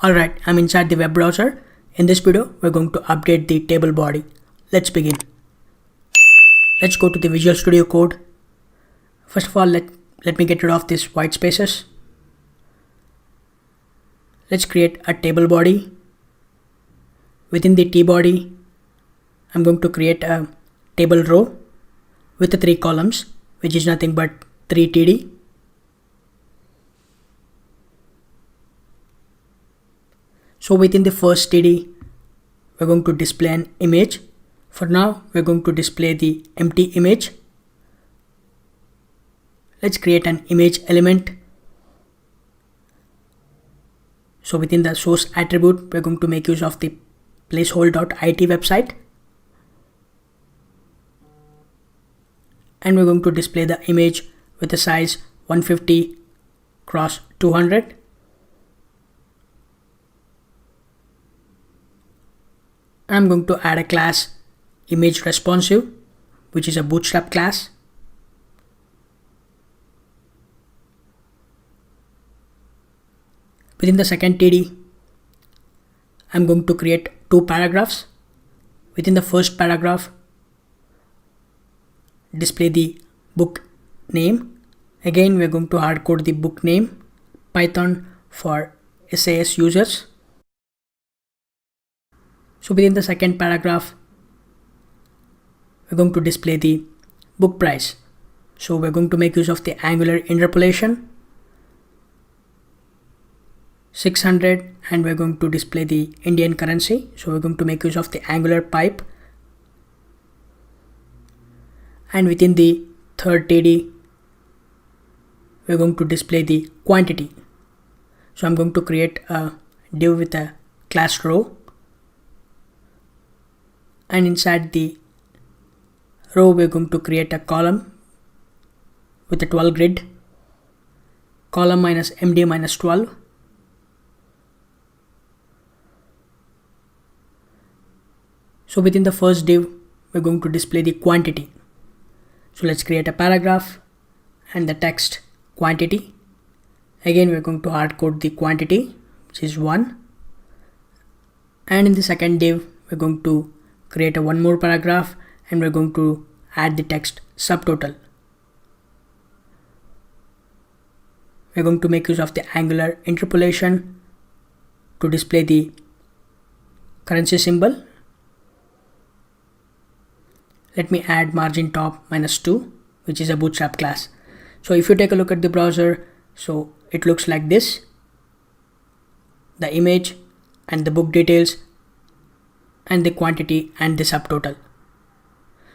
Alright, I'm inside the web browser. In this video, we're going to update the table body. Let's begin. Let's go to the Visual Studio Code. First of all, let me get rid of these white spaces. Let's create a table body. Within the T body, I'm going to create a table row with the 3 columns, which is nothing but 3 TD. So within the first TD, we're going to display an image. For now, we're going to display the empty image. Let's create an image element. So within the source attribute, we're going to make use of the placeholder.it website. And we're going to display the image with a size 150 cross 200. I'm going to add a class image responsive, which is a bootstrap class. Within the second TD, I'm going to create 2 paragraphs. Within the first paragraph, display the book name. Again, we're going to hardcode the book name, Python for SAS users. So within the second paragraph, we're going to display the book price. So we're going to make use of the Angular interpolation 600, and we're going to display the Indian currency. So we're going to make use of the Angular pipe. And within the third TD, we're going to display the quantity. So I'm going to create a div with a class row. And inside the row, we're going to create a column with a 12 grid, column minus MD minus 12. So within the first div, we're going to display the quantity. So let's create a paragraph and the text quantity. Again, we're going to hardcode the quantity, which is 1. And in the second div, we're going to create one more paragraph, and we're going to add the text subtotal. We're going to make use of the Angular interpolation to display the currency symbol. Let me add margin top minus 2, which is a bootstrap class. So if you take a look at the browser, so it looks like this: the image and the book details and the quantity and the subtotal.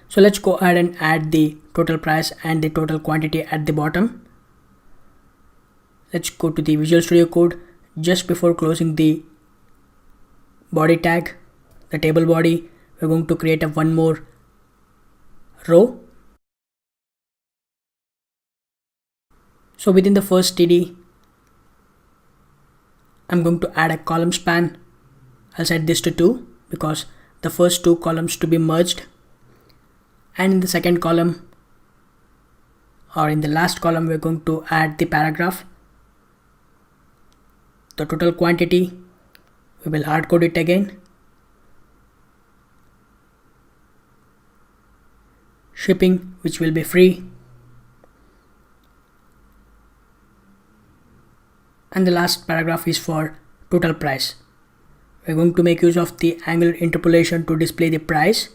So let's go ahead and add the total price and the total quantity at the bottom. Let's go to the Visual Studio Code. Just before closing the body tag, the table body, we're going to create one more row. So within the first TD, I'm going to add a column span. I'll set this to 2 because the first 2 columns to be merged. And in the second column, or in the last column, we're going to add the paragraph, the total quantity. We will hardcode it again. Shipping, which will be free. And the last paragraph is for total price. We're going to make use of the Angular interpolation to display the price.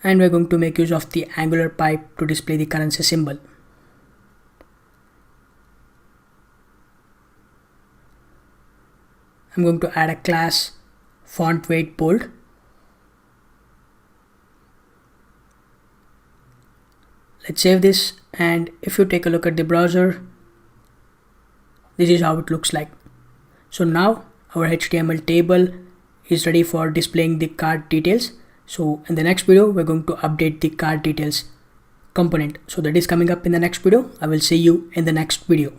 And we're going to make use of the Angular pipe to display the currency symbol. I'm going to add a class font weight bold. Let's save this, and if you take a look at the browser, this is how it looks like. So now our HTML table is ready for displaying the card details. So in the next video, we're going to update the card details component. So that is coming up in the next video. I will see you in the next video.